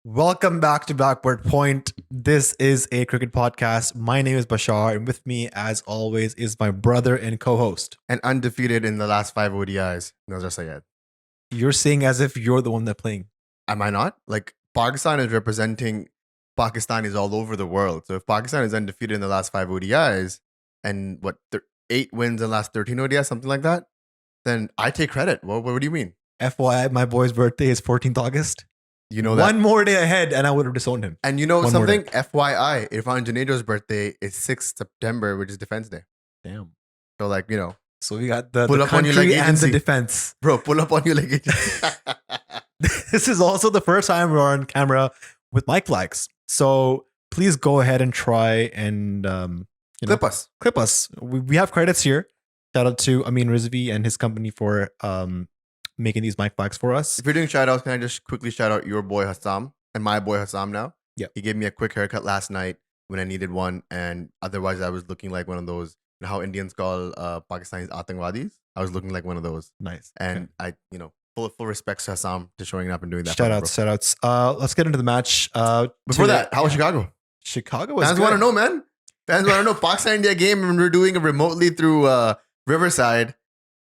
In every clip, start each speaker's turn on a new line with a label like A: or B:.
A: Welcome back to Backward Point. This is a cricket podcast. My name is Bashar, and with me, as always, is my brother and co-host.
B: And undefeated in the last 5 ODIs, Nazar Sayed.
A: You're saying as if you're the one that's playing.
B: Am I not? Like, Pakistan is representing Pakistanis all over the world. So if Pakistan is undefeated in the last 5 ODIs and 8 wins in the last 13 ODIs, something like that, then I take credit. What do you mean?
A: FYI, my boy's birthday is 14th August.
B: You know that.
A: One more day ahead, and I would have disowned him.
B: And you know
A: One more
B: something?
A: day.
B: FYI, Irfan Janejo's birthday is 6th September, which is Defense Day.
A: Damn.
B: So, like,
A: So we got the
B: Pull up on your
A: country
B: leg
A: and the
B: agency.
A: defense.
B: bro, pull up on you like it.
A: This is also the first time we're on camera with mic flags. So please go ahead and try and
B: Clip us.
A: clip us. We have credits here. Shout out to Amin Rizvi and his company for making these mic flags for us.
B: If you're doing shout outs, can I just quickly shout out your boy Hassam and my boy Hassam now?
A: Yeah.
B: He gave me a quick haircut last night when I needed one. And otherwise, I was looking like one of those, you know how Indians call Pakistanis Atangwadis? I was looking like one of those.
A: Nice.
B: And I, full respect to Hassam to showing up and doing that.
A: Shout outs. Let's get into the match.
B: Before that, how was Chicago?
A: Chicago was
B: Fans
A: good.
B: want to know, man. Fans want to know. Pakistan India game, and we're doing it remotely through Riverside.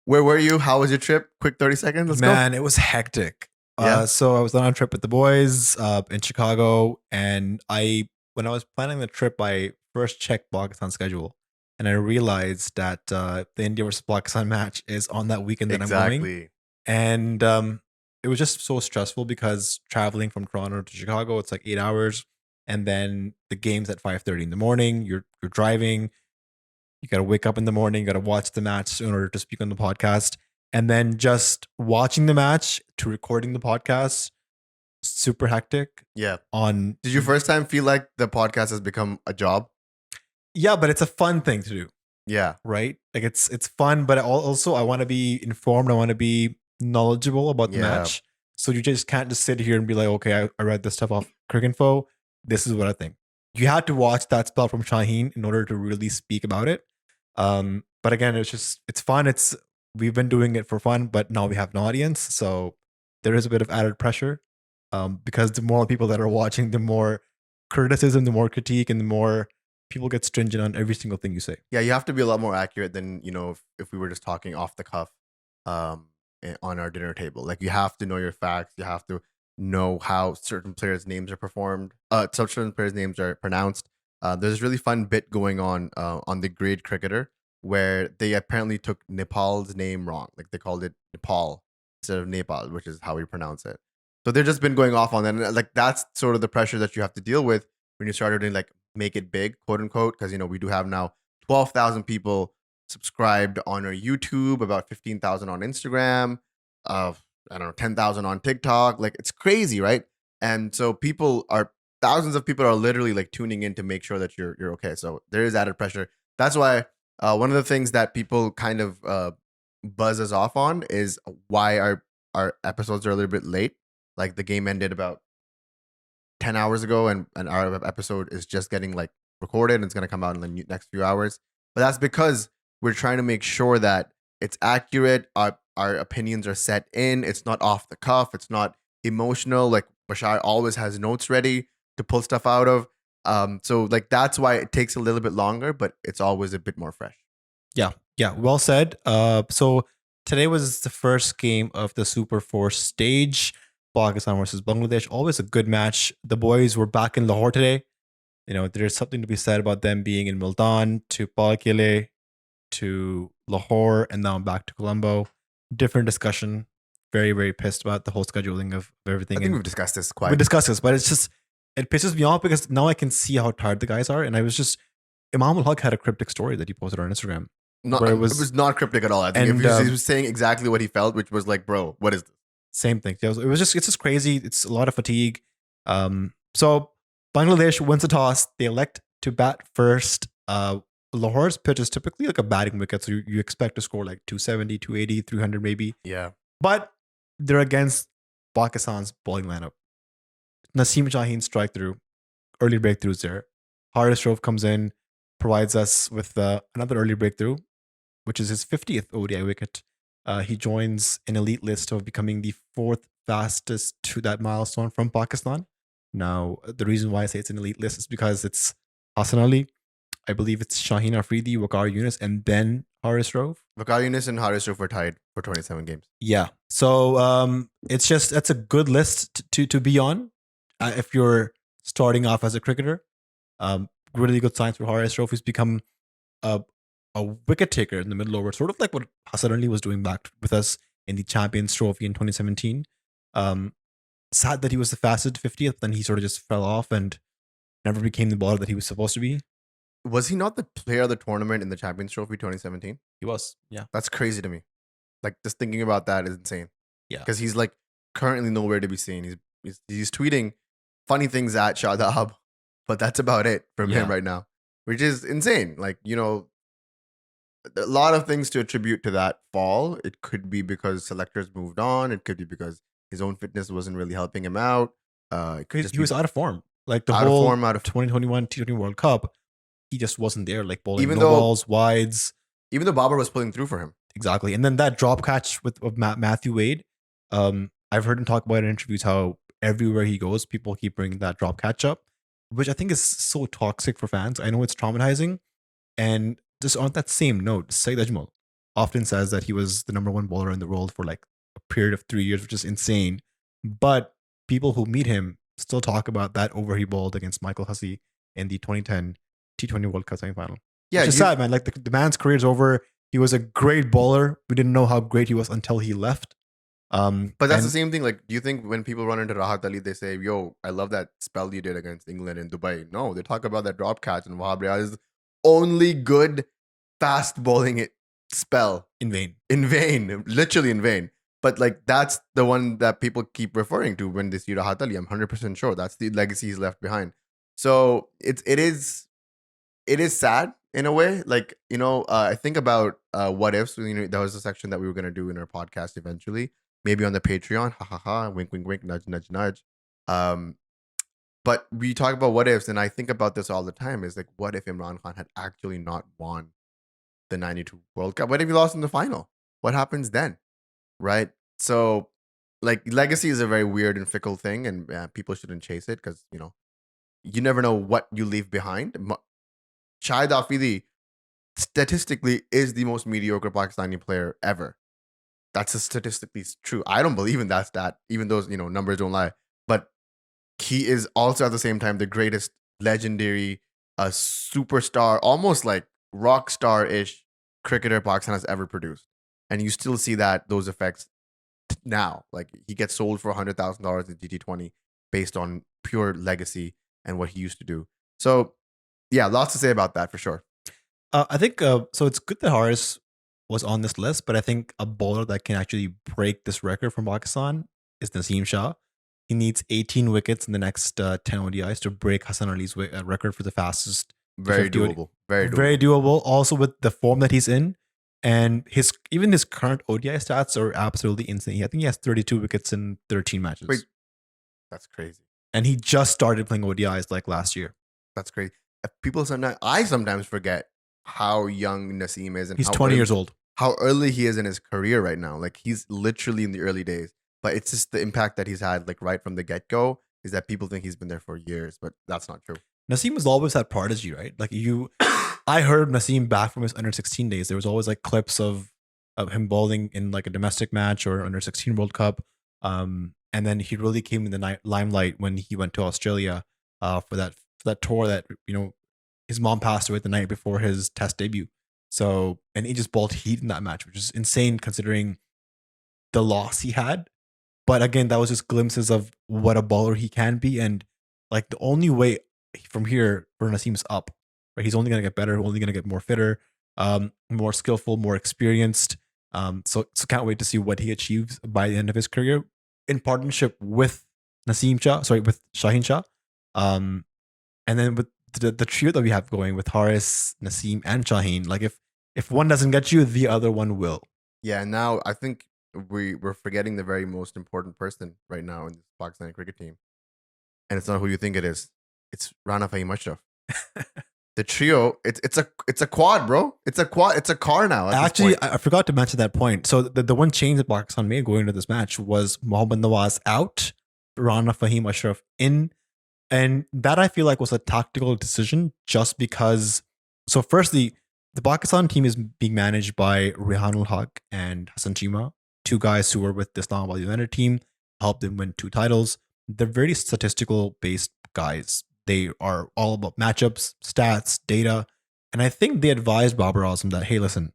B: Where were you? How was your trip? Quick 30 seconds. Let's go.
A: Man, it was hectic.
B: Yeah.
A: So I was on a trip with the boys in Chicago, and when I was planning the trip, I first checked Pakistan's schedule, and I realized that the India versus Pakistan match is on that weekend that I'm going.
B: Exactly.
A: And it was just so stressful because traveling from Toronto to Chicago, it's like 8 hours, and then the game's at 5:30 in the morning. You're driving. You got to wake up in the morning. You got to watch the match in order to speak on the podcast. And then just watching the match to recording the podcast, super hectic.
B: Yeah.
A: On
B: Did you first time feel like the podcast has become a job?
A: Yeah, but it's a fun thing to do,
B: Yeah.
A: right? Like it's fun, but also I want to be informed. I want to be knowledgeable about the
B: Yeah.
A: match. So you just can't just sit here and be like, okay, I read this stuff off Cricinfo. This is what I think. You had to watch that spell from SHAHEEN in order to really speak about it. But again, it's fun. We've been doing it for fun, but now we have an audience, so there is a bit of added pressure. Because the more people that are watching, the more criticism, the more critique, and the more people get stringent on every single thing you say.
B: Yeah, you have to be a lot more accurate than, if we were just talking off the cuff on our dinner table. Like, you have to know your facts. You have to know how certain players' names are performed. Certain players' names are pronounced. There's a really fun bit going on the Grade Cricketer where they apparently took Nepal's name wrong. Like, they called it Nepal instead of Nepal, which is how we pronounce it. So they've just been going off on that. And like, that's sort of the pressure that you have to deal with when you started doing, like, make it big, quote unquote, because we do have now 12,000 people subscribed on our YouTube, about 15,000 on Instagram, I don't know, 10,000 on TikTok. Like, it's crazy, right? And so thousands of people are literally like tuning in to make sure that you're okay. So there is added pressure. That's why one of the things that people kind of buzz us off on is why our episodes are a little bit late. Like, the game ended about 10 hours ago, and our episode is just getting like recorded and it's going to come out in the next few hours. But that's because we're trying to make sure that it's accurate. Our opinions are set in. It's not off the cuff. It's not emotional. Like, Bashar always has notes ready to pull stuff out of. So like, that's why it takes a little bit longer, but it's always a bit more fresh.
A: Yeah, well said. So today was the first game of the Super 4 stage. Pakistan versus Bangladesh. Always a good match. The boys were back in Lahore today. There's something to be said about them being in Multan to Palkile to Lahore and now back to Colombo. Different discussion. Very, very pissed about the whole scheduling of everything.
B: I think we've discussed this
A: We discussed this, but it pisses me off because now I can see how tired the guys are. And Imam al-Haq had a cryptic story that he posted on Instagram.
B: It was not cryptic at all. I think he was saying exactly what he felt, which was like, bro, what is this?
A: Same thing. It's just crazy. It's a lot of fatigue. So Bangladesh wins the toss. They elect to bat first. Lahore's pitch is typically like a batting wicket, so you expect to score like 270, 280, 300 maybe.
B: Yeah.
A: But they're against Pakistan's bowling lineup. Naseem SHAHEEN strike through, early breakthroughs there. HARIS comes in, provides us with another early breakthrough, which is his 50th ODI wicket. He joins an elite list of becoming the fourth fastest to that milestone from Pakistan. Now, the reason why I say it's an elite list is because it's Hassan Ali, I believe it's Shaheen Afridi, Waqar Younis, and then Haris Rove.
B: Fakhar Zaman and Haris were tied for 27 games.
A: Yeah. So that's a good list to be on if you're starting off as a cricketer. Really good signs for Haris Rove. He's become a wicket taker in the middle over, sort of like what Hassan Ali was doing back with us in the Champions Trophy in 2017. Sad that he was the fastest 50th, then he sort of just fell off and never became the bowler that he was supposed to be.
B: Was he not the player of the tournament in the Champions Trophy 2017?
A: He was, yeah.
B: That's crazy to me. Like, just thinking about that is insane.
A: Yeah.
B: Because he's like currently nowhere to be seen. He's tweeting funny things at Shadab, but that's about it from him right now, which is insane. Like, you know, a lot of things to attribute to that fall. It could be because selectors moved on. It could be because his own fitness wasn't really helping him out.
A: He was out of form. Like the
B: out
A: whole
B: of form, out of
A: 2021 T20 World Cup, he just wasn't there. Like bowling
B: Even
A: no
B: though-
A: balls, wides.
B: even though Babar was pulling through for him.
A: Exactly. And then that drop catch with of Matthew Wade. I've heard him talk about it in interviews how everywhere he goes, people keep bringing that drop catch up, which I think is so toxic for fans. I know it's traumatizing. And just on that same note, Saeed Ajmal often says that he was the number one bowler in the world for like a period of 3 years, which is insane. But people who meet him still talk about that over he bowled against Michael Hussey in the 2010 T20 World Cup semifinal.
B: Yeah,
A: Which is sad, man. Like the man's career's over. He was a great bowler. We didn't know how great he was until he left.
B: But that's the same thing. Like, do you think when people run into Rahat Ali, they say, "Yo, I love that spell you did against England in Dubai"? No, they talk about that drop catch and Wahab Riaz's only good fast bowling spell
A: in vain.
B: in vain, literally in vain. But like that's the one that people keep referring to when they see Rahat Ali. I'm 100% sure that's the legacy he's left behind. So it is sad in a way. Like, you know, I think about what ifs. You know, that was a section that we were gonna do in our podcast eventually, maybe on the Patreon. Ha ha ha. Wink, wink, wink. Nudge, nudge, nudge. But we talk about what ifs, and I think about this all the time. Is like, what if Imran Khan had actually not won the '92 World Cup? What if he lost in the final? What happens then? Right? So, like, legacy is a very weird and fickle thing, and people shouldn't chase it because, you know, you never know what you leave behind. Shahid Afridi statistically is the most mediocre Pakistani player ever. That's statistically true. I don't believe in that stat, even though, you know, numbers don't lie. But he is also at the same time the greatest legendary, superstar, almost like rock star-ish cricketer Pakistan has ever produced. And you still see those effects now. Like, he gets sold for $100,000 in GT20 based on pure legacy and what he used to do. So, yeah, lots to say about that for sure.
A: I think so. It's good that Haris was on this list, but I think a bowler that can actually break this record from Pakistan is Naseem Shah. He needs 18 wickets in the next 10 ODIs to break Hassan Ali's record for the fastest.
B: Very doable. Very doable.
A: Very doable. Also with the form that he's in, and his current ODI stats are absolutely insane. I think he has 32 wickets in 13 matches.
B: Wait, that's crazy.
A: And he just started playing ODIs like last year.
B: That's crazy. I sometimes forget how young Naseem is, and
A: he's 20 years old.
B: How early he is in his career right now. Like, he's literally in the early days. But it's just the impact that he's had, like, right from the get-go, is that people think he's been there for years, but that's not true.
A: Naseem was always that prodigy, right? Like, I heard Naseem back from his under 16 days. There was always like clips of him bowling in like a domestic match or under 16 World Cup. And then he really came in the limelight when he went to Australia for that tour that, you know, his mom passed away the night before his test debut. So, and he just bowled heat in that match, which is insane considering the loss he had. But again, that was just glimpses of what a bowler he can be. And like the only way from here for Naseem's up, right? He's only going to get better, only going to get more fitter, more skillful, more experienced. So can't wait to see what he achieves by the end of his career in partnership with with Shaheen Shah. And then with the trio that we have going with Haris, Naseem, and Shaheen, like if one doesn't get you, the other one will.
B: Yeah, now I think we're forgetting the very most important person right now in the Pakistani cricket team. And it's not who you think it is. It's Rana Faheem Ashraf. The trio, it's a quad, bro. It's a quad. It's a car now.
A: Actually, I forgot to mention that point. So the one change that Pakistan made going into this match was Mohammad Nawaz out, Rana Faheem Ashraf in. And that I feel like was a tactical decision just because. So, firstly, the Pakistan team is being managed by Rehanul Haq and Hassan Chima, two guys who were with the Islamabad United team, helped them win 2 titles. They're very statistical based guys. They are all about matchups, stats, data. And I think they advised Babar Azam that, hey, listen,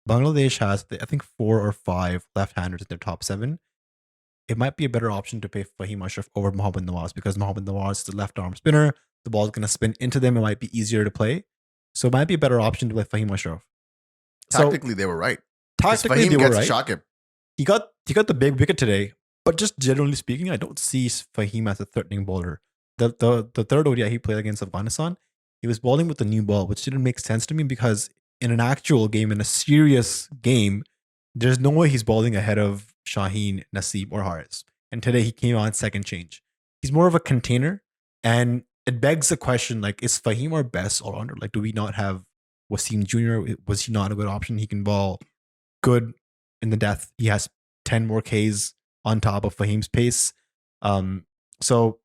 A: Bangladesh has, I think, 4 or 5 left-handers in their top 7. It might be a better option to pay Faheem Ashraf over Mohammad Nawaz because Mohammad Nawaz is the left arm spinner. The ball is going to spin into them. It might be easier to play. So it might be a better option to play Faheem Ashraf.
B: Tactically, they were right.
A: Tactically,
B: Faheem
A: they were
B: gets to
A: right.
B: shock him.
A: He got the big wicket today, but just generally speaking, I don't see Faheem as a threatening bowler. The third ODI he played against Afghanistan, he was bowling with the new ball, which didn't make sense to me because in an actual game, in a serious game, there's no way he's bowling ahead of SHAHEEN, Naseem, or Haris. And today he came on second change. He's more of a container, and it begs the question: like, is Faheem our best all rounder? Like, do we not have Wasim Jr.? Was he not a good option? He can bowl good in the death. He has 10 more Ks on top of Faheem's pace. So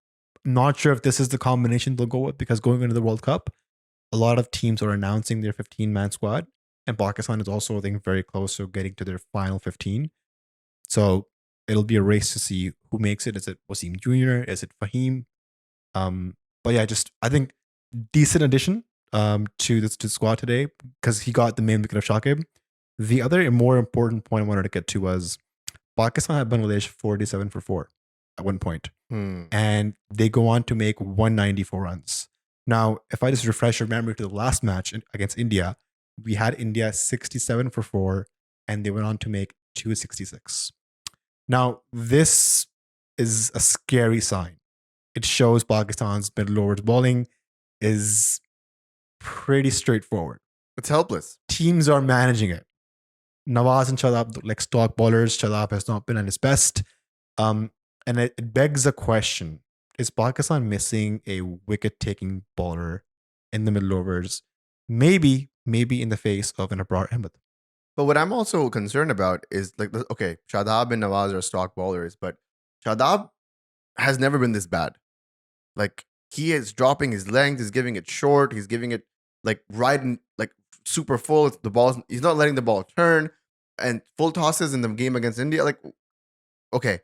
A: not sure if this is the combination they'll go with because going into the World Cup, a lot of teams are announcing their 15-man squad, and Pakistan is also, I think, very close to getting to their final 15. So it'll be a race to see who makes it. Is it Wasim Jr.? Is it Faheem? But yeah, I think decent addition to the squad today because he got the main wicket of Shakib. The other more important point I wanted to get to was Pakistan had Bangladesh 47 for 4 at one point, and they go on to make 194 runs. Now, if I just refresh your memory to the last match against India, we had India 67 for 4, and they went on to make 266. Now, this is a scary sign. It shows Pakistan's middle overs bowling is pretty straightforward.
B: It's helpless.
A: Teams are managing it. Nawaz and Shadab look like stock bowlers. Shadab has not been at his best. And it begs a question. Is Pakistan missing a wicket-taking bowler in the middle overs? Maybe in the face of an Abrar Ahmed.
B: But what I'm also concerned about is like, okay, Shadab and Nawaz are stock bowlers, but Shadab has never been this bad. Like, he is dropping his length, he's giving it short, he's giving it like right in, like super full. The ball, he's not letting the ball turn, and full tosses in the game against India. Like, okay,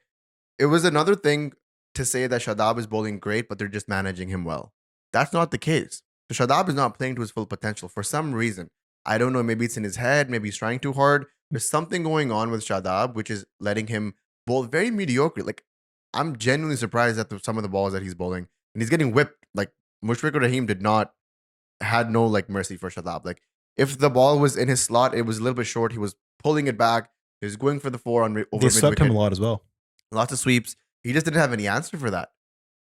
B: it was another thing to say that Shadab is bowling great, but they're just managing him well. That's not the case. So Shadab is not playing to his full potential for some reason. I don't know. Maybe it's in his head. Maybe he's trying too hard. There's something going on with Shadab, which is letting him bowl very mediocre. Like, I'm genuinely surprised at some of the balls that he's bowling, and he's getting whipped. Like, Mushfiqur Rahim had no like mercy for Shadab. Like, if the ball was in his slot, it was a little bit short. He was pulling it back. He was going for the 4 over
A: They swept him a lot as well.
B: Lots of sweeps. He just didn't have any answer for that,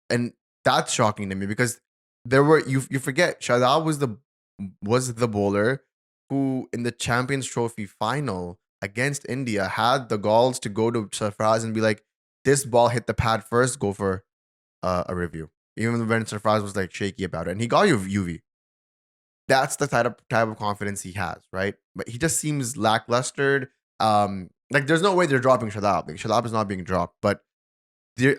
B: and that's shocking to me because there were you forget Shadab was the bowler who in the Champions Trophy final against India had the galls to go to Sarfraz and be like, this ball hit the pad first, go for a review. Even when Sarfraz was like shaky about it. And he got you UV. That's the type of confidence he has, right? But he just seems lackluster. Like, there's no way they're dropping Shadab. Like, Shadab is not being dropped. But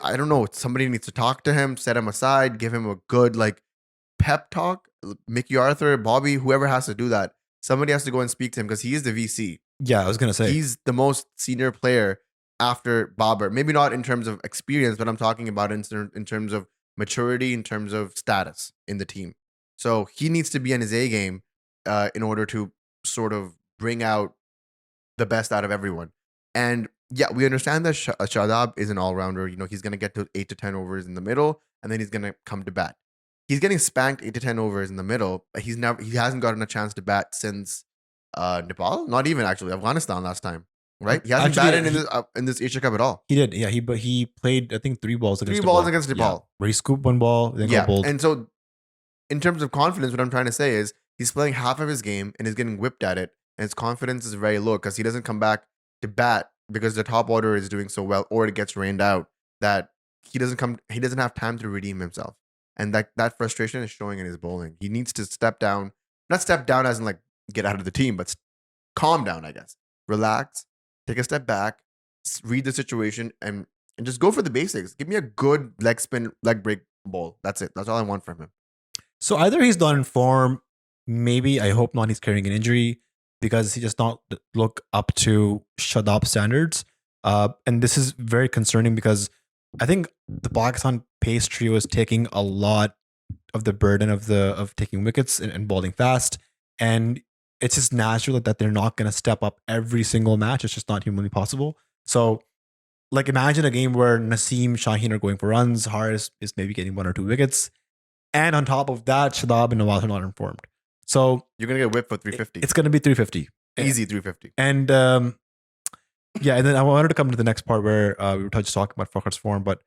B: I don't know. Somebody needs to talk to him, set him aside, give him a good like pep talk. Mickey Arthur, Bobby, whoever has to do that. Somebody has to go and speak to him because he is the VC.
A: Yeah, I was gonna say
B: he's the most senior player after Babar. Maybe not in terms of experience, but I'm talking about in terms of maturity, in terms of status in the team. So he needs to be in his A game in order to sort of bring out the best out of everyone. And yeah, we understand that Shadab is an all-rounder. You know, he's going to get to 8 to 10 overs in the middle, and then he's going to come to bat. He's getting spanked 8 to 10 overs in the middle. But he hasn't gotten a chance to bat since Nepal. Not even actually Afghanistan last time, right? He hasn't batted in this Asia Cup at all.
A: He did, yeah. He played I think 3 balls against
B: Nepal,
A: yeah, where he scooped 1 ball, then got bowled.
B: And so in terms of confidence, what I'm trying to say is he's playing half of his game and is getting whipped at it, and his confidence is very low because he doesn't come back to bat because the top order is doing so well, or it gets rained out that he doesn't have time to redeem himself. And that frustration is showing in his bowling. He needs to step down, not step down as in like get out of the team, but calm down, I guess. Relax, take a step back, read the situation, and just go for the basics. Give me a good leg spin, leg break bowl. That's it. That's all I want from him.
A: So either he's not in form, maybe I hope not. He's carrying an injury because he does not look up to Shadab standards. And this is very concerning because I think the Pakistan pace trio is taking a lot of the burden of taking wickets and bowling fast, and it's just natural that they're not going to step up every single match. It's just not humanly possible. So, like, imagine a game where Naseem, Shaheen are going for runs, Haris is maybe getting 1 or 2 wickets, and on top of that, Shadab and Nawaz are not informed. So
B: you're gonna get whipped for 350.
A: It's going to be 350,
B: easy 350.
A: And yeah, and then I wanted to come to the next part where we were just talking about Fakhar's form, but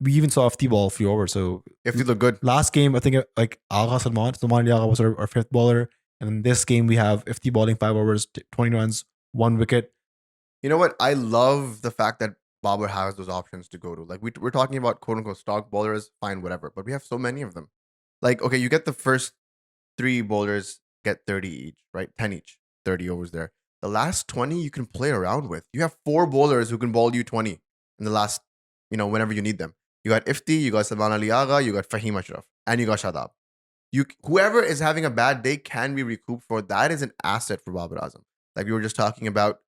A: we even saw FT ball a few overs. So
B: FT looked good.
A: Last game, I think like Agha Salman Agha was our 5th bowler. And in this game, we have FT bowling 5 overs, 20 runs, 1 wicket.
B: You know what? I love the fact that Babar has those options to go to. Like we're talking about quote unquote stock bowlers, fine, whatever. But we have so many of them. Like, okay, you get the first 3 bowlers get 30 each, right? 10 each, 30 overs there. The last 20 you can play around with. You have 4 bowlers who can bowl you 20 in the last, whenever you need them. You got Ifti, you got Salman Ali Agha, you got Faheem Ashraf, and you got Shadab. Whoever is having a bad day can be recouped for. That is an asset for Babar Azam. Like we were just talking about,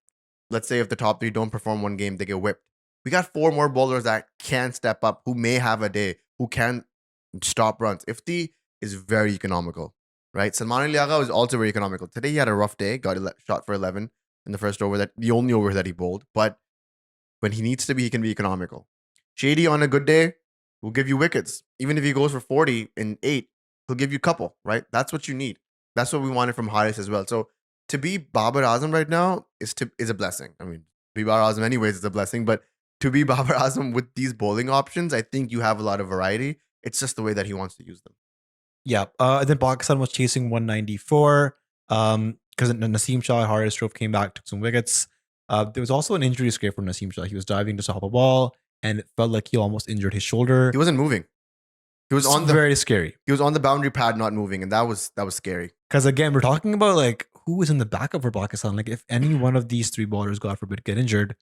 B: let's say if the top 3 don't perform one game, they get whipped. We got 4 more bowlers that can step up, who may have a day, who can stop runs. Ifti is very economical, right? Salman Ali Agha is also very economical. Today he had a rough day, got shot for 11 in the first over, the only over that he bowled. But when he needs to be, he can be economical. Shady on a good day will give you wickets. Even if he goes for 40 in 8, he'll give you a couple, right? That's what you need. That's what we wanted from Haris as well. So to be Babar Azam right now is a blessing. I mean, to be Babar Azam anyways is a blessing, but to be Babar Azam with these bowling options, I think you have a lot of variety. It's just the way that he wants to use them.
A: Yeah. And then Pakistan was chasing 194 because Naseem Shah, Haris Strofe came back, took some wickets. There was also an injury scare for Naseem Shah. He was diving to stop a ball, and it felt like he almost injured his shoulder.
B: He wasn't moving. He was
A: very scary.
B: He was on the boundary pad, not moving, and that was scary.
A: Because again, we're talking about like who is in the backup for Pakistan. Like if any one of these 3 bowlers, God forbid, get injured,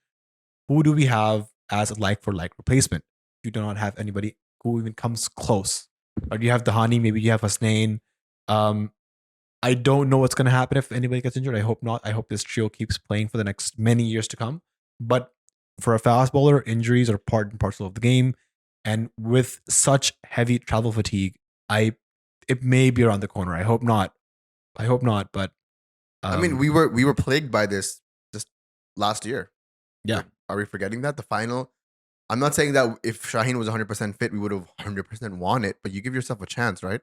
A: who do we have as a like for like replacement? You do not have anybody who even comes close. Or do you have Dahani? Maybe you have Hasnain. I don't know what's going to happen if anybody gets injured. I hope not. I hope this trio keeps playing for the next many years to come. But for a fast bowler, injuries are part and parcel of the game. And with such heavy travel fatigue, it may be around the corner. I hope not. But
B: I mean, we were plagued by this just last year.
A: Yeah.
B: Like, are we forgetting that? The final. I'm not saying that if Shaheen was 100% fit, we would have 100% won it, but you give yourself a chance, right?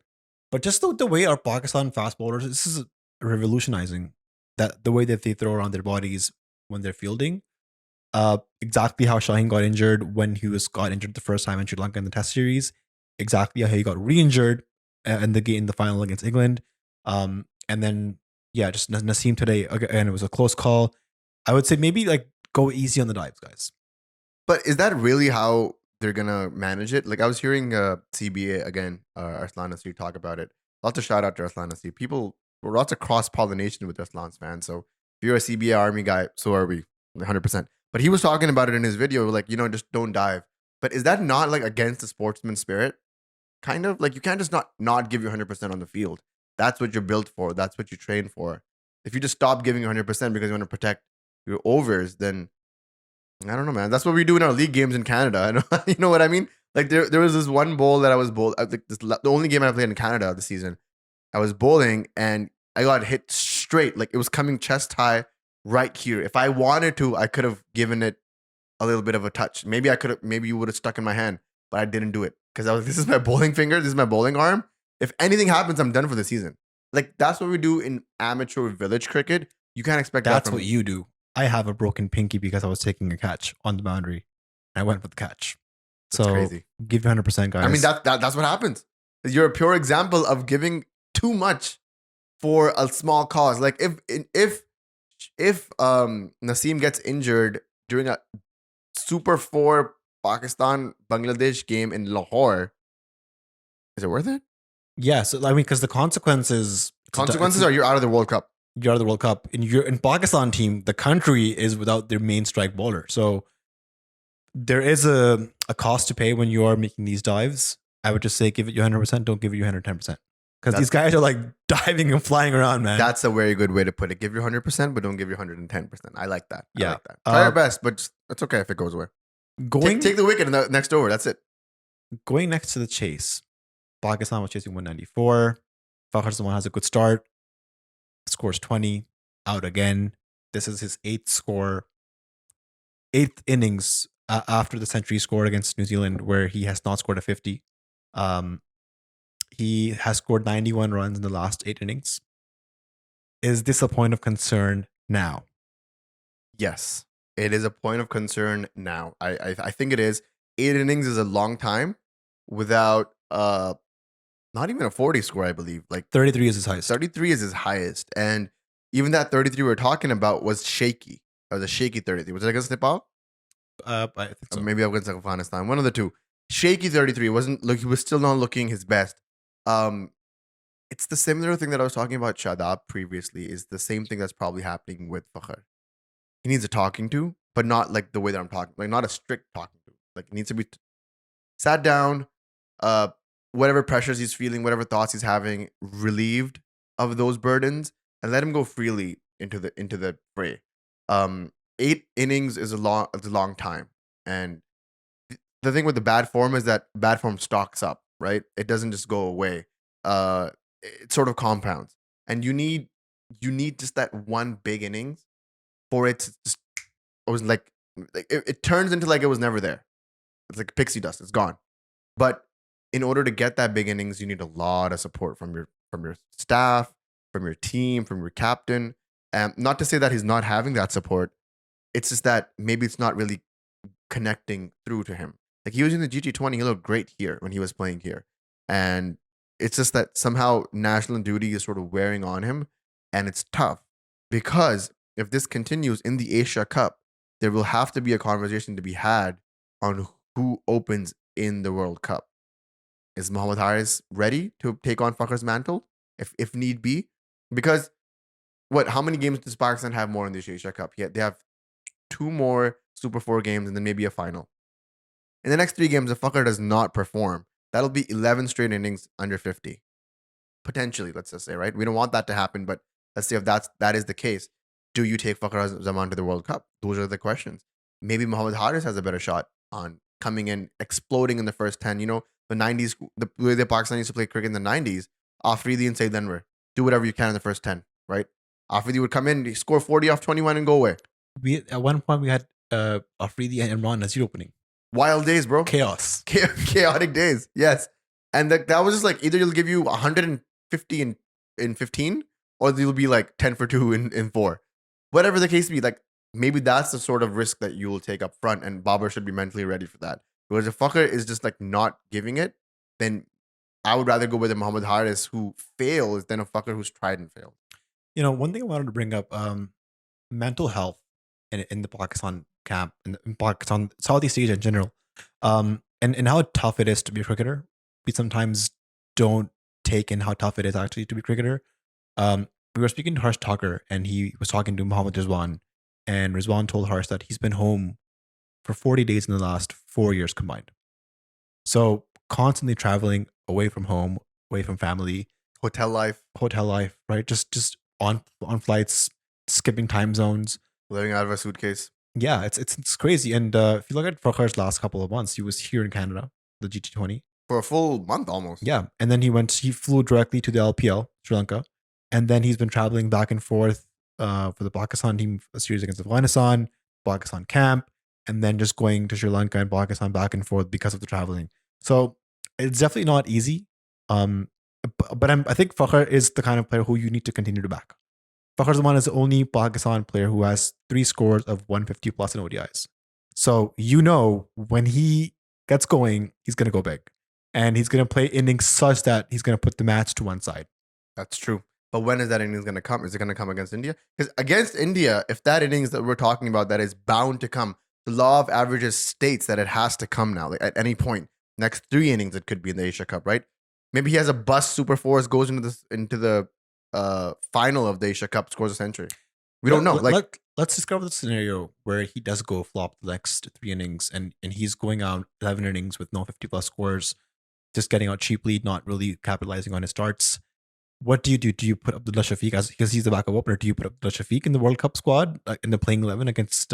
A: But just the way our Pakistan fast bowlers, this is revolutionizing that the way that they throw around their bodies when they're fielding. Exactly how Shaheen got injured when he got injured the first time in Sri Lanka in the Test series. Exactly how he got re-injured in the final against England. And then just Naseem today again. It was a close call. I would say maybe like go easy on the dives, guys.
B: But is that really how they're gonna manage it? Like I was hearing CBA again, Arslan Nasir talk about it. Lots of shout out to Arslan Nasir. People, lots of cross pollination with Arslan's fans. So if you're a CBA Army guy, so are we, 100%. But he was talking about it in his video, like just don't dive. But is that not like against the sportsman spirit? Kind of like you can't just not give you 100% on the field. That's what you're built for. That's what you train for. If you just stop giving 100% because you want to protect your overs, then I don't know, man. That's what we do in our league games in Canada. You know what I mean? Like there was this one bowl that I was bowled. The only game I played in Canada this season. I was bowling and I got hit straight. Like it was coming chest high right here. If I wanted to, I could have given it a little bit of a touch. Maybe you would have stuck in my hand, but I didn't do it because I was. This is my bowling finger. This is my bowling arm. If anything happens, I'm done for the season. Like that's what we do in amateur village cricket. You can't expect that.
A: That's what you do. I have a broken pinky because I was taking a catch on the boundary. And I went for the catch.
B: That's crazy.
A: Give you 100%, guys.
B: I mean, that's what happens. You're a pure example of giving too much for a small cause. Like if Naseem gets injured during a Super 4 Pakistan Bangladesh game in Lahore, is it worth it?
A: Yeah. So I mean, because the consequences
B: are you're out of the World Cup.
A: You're out of the World Cup. In Pakistan team, the country is without their main strike bowler. So there is a cost to pay when you are making these dives. I would just say give it you 100%. Don't give it you 110%. Because these
B: That's-
A: guys are like diving and flying around, man.
B: That's a very good way to put it. Give your 100%, but don't give your 110%. I like that. I
A: Yeah.
B: like that. Try your best, but just, it's okay if it goes away.
A: Going
B: Take the wicket in the next over. That's it.
A: going next to the chase. Pakistan was chasing 194. Fakhar Zaman has a good start. Scores 20. Out again. This is his eighth innings after the century scored against New Zealand, where he has not scored a 50. He has scored 91 runs in the last 8 innings. Is this a point of concern now?
B: Yes, it is a point of concern now. I think it is. 8 innings is a long time without not even a 40 score, I believe. Like
A: 33 is his highest.
B: 33 is his highest. And even that 33 we're talking about was shaky. It was a shaky 33. Was it against Nepal?
A: I think so.
B: Maybe against Afghanistan. One of the two. Shaky 33. Wasn't look. He was still not looking his best. It's the similar thing that I was talking about Shadab previously. Is the same thing that's probably happening with Fakhar. He needs a talking to, but not like the way that I'm talking. Like not a strict talking to. Like it needs to be sat down. Whatever pressures he's feeling, whatever thoughts he's having, relieved of those burdens, and let him go freely into the fray. 8 innings is a long time, and the thing with the bad form is that bad form stocks up, right? It doesn't just go away. It sort of compounds, and you need just that one big innings for it to just. It was like it turns into like it was never there. It's like pixie dust. It's gone, but in order to get that big innings, you need a lot of support from your staff, from your team, from your captain. Not to say that he's not having that support. It's just that maybe it's not really connecting through to him. Like he was in the GT20, he looked great here when he was playing here. And it's just that somehow national duty is sort of wearing on him. And it's tough because if this continues in the Asia Cup, there will have to be a conversation to be had on who opens in the World Cup. Is Mohammad Haris ready to take on Fakhar's mantle if need be? Because how many games does Pakistan have more in the Asia Cup? Yeah, they have 2 more Super 4 games and then maybe a final. In the next 3 games, if Fakhar does not perform, that'll be 11 straight innings under 50. Potentially, let's just say, right? We don't want that to happen, but let's say if that is the case, do you take Fakhar Zaman to the World Cup? Those are the questions. Maybe Mohammad Haris has a better shot on coming in, exploding in the first 10. You know, the 90s, the way the Pakistan used to play cricket in the 90s, Afridi and Saeed Anwar, do whatever you can in the first 10, right? Afridi would come in, score 40 off 21 and go away.
A: At one point, we had Afridi and Imran Nazir opening.
B: Wild days, bro.
A: Chaos.
B: Chaotic days, yes. And that was just like either you'll give you 150 in 15 or you'll be like 10 for 2 in 4. Whatever the case be, like maybe that's the sort of risk that you will take up front, and Babar should be mentally ready for that. Because if Fakhar is just like not giving it, then I would rather go with a Mohammad Haris who fails than a Fakhar who's tried and failed.
A: You know, one thing I wanted to bring up, mental health in the Pakistan camp, in Pakistan, Southeast Asia in general, and how tough it is to be a cricketer. We sometimes don't take in how tough it is actually to be a cricketer. We were speaking to Harsh Thakur, and he was talking to Imam-Rizwan, and Rizwan told Harsh that he's been home for 40 days in the last 4 years combined. So constantly traveling away from home, away from family,
B: hotel life,
A: right? Just on flights, skipping time zones,
B: living out of a suitcase.
A: Yeah, it's crazy. And if you look at Fakhar's last couple of months, he was here in Canada, the GT20
B: for a full month almost.
A: Yeah, and then he flew directly to the LPL, Sri Lanka, and then he's been traveling back and forth for the Pakistan team, a series against Afghanistan, Pakistan camp, and then just going to Sri Lanka and Pakistan back and forth because of the traveling. So it's definitely not easy. But I think Fakhar is the kind of player who you need to continue to back. Fakhar Zaman is the only Pakistan player who has 3 scores of 150 plus in ODIs. So you know when he gets going, he's going to go big. And he's going to play innings such that he's going to put the match to one side.
B: That's true. But when is that innings going to come? Is it going to come against India? Because against India, if that innings that we're talking about that is bound to come, the law of averages states that it has to come now. Like at any point, next 3 innings it could be in the Asia Cup, right? Maybe he has a bust Super Fours, goes into the final of the Asia Cup, scores a century. We don't know.
A: Let's discover the scenario where he does go flop the next 3 innings and he's going out 11 innings with no 50 plus scores. just getting out cheaply, not really capitalizing on his starts. What do you do? Do you put Abdullah Shafiq because he's the backup opener? Do you put Abdullah Shafiq in the World Cup squad in the playing 11 against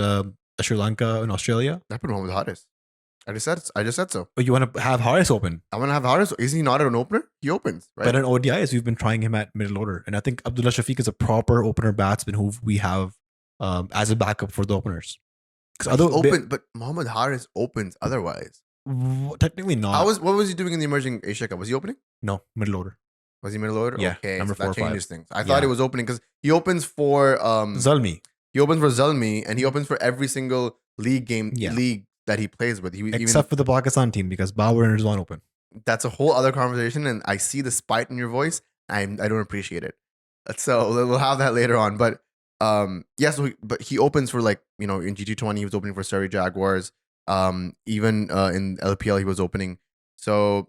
A: Sri Lanka and Australia?
B: I put him with Haris. I just said so.
A: Or you want to have Haris open?
B: I want to have Haris. Is he not an opener? He opens, right?
A: But in ODIs, we've been trying him at middle order, and I think Abdullah Shafiq is a proper opener batsman who we have as a backup for the openers.
B: But Mohammad Haris opens otherwise.
A: Technically not.
B: What was he doing in the emerging Asia Cup? Was he opening?
A: No, middle order.
B: Was he middle order?
A: Yeah,
B: okay,
A: number
B: so
A: 4 or
B: that
A: 5.
B: changes things. I thought he was opening because he opens for
A: Zalmi.
B: He opens for Zalmi, and he opens for every single league that he plays with.
A: Except for the Pakistan team, because Babar and Rizwan open.
B: That's a whole other conversation, and I see the spite in your voice. I don't appreciate it. So we'll have that later on. But but he opens for, like, in GT20 he was opening for Surrey Jaguars. Even in LPL he was opening. So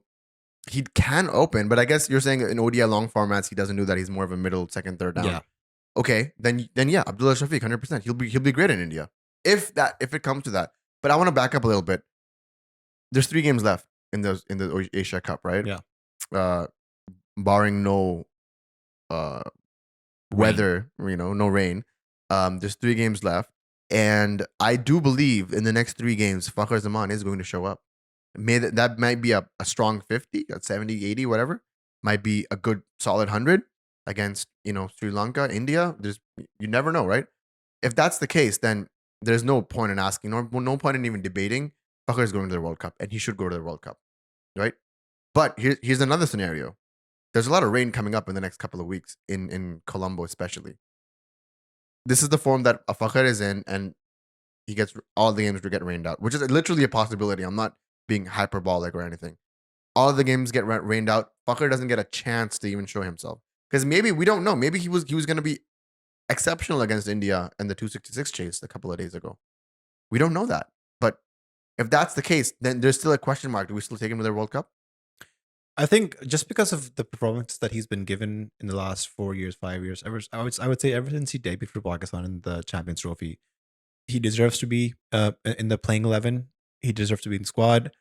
B: he can open, but I guess you're saying in ODI long formats he doesn't do that. He's more of a middle, second, third down.
A: Yeah.
B: Okay, then yeah, Abdullah Shafiq, 100%. He'll be great in India if it comes to that. But I want to back up a little bit. There's 3 games left in the Asia Cup, right?
A: Yeah.
B: Barring no weather, no rain. There's 3 games left, and I do believe in the next 3 games, Fakhar Zaman is going to show up. That might be a strong 50, a 70, 80, whatever. Might be a good solid 100 against Sri Lanka, India. You never know, right? If that's the case, then there's no point in asking, no point in even debating. Fakhar is going to the World Cup, and he should go to the World Cup, right? But here's another scenario. There's a lot of rain coming up in the next couple of weeks in Colombo, especially. This is the form that Fakhar is in, and he gets all the games to get rained out, which is literally a possibility. I'm not being hyperbolic or anything. All of the games get rained out. Fakhar doesn't get a chance to even show himself, because maybe we don't know. Maybe he was going to be exceptional against India and the 266 chase a couple of days ago. We don't know that. But if that's the case, then there's still a question mark. Do we still take him to the World Cup?
A: I think just because of the performance that he's been given in the last 4 years, 5 years, I would say ever since he debuted for Pakistan in the Champions Trophy, he deserves to be in the playing 11. He deserves to be in squad.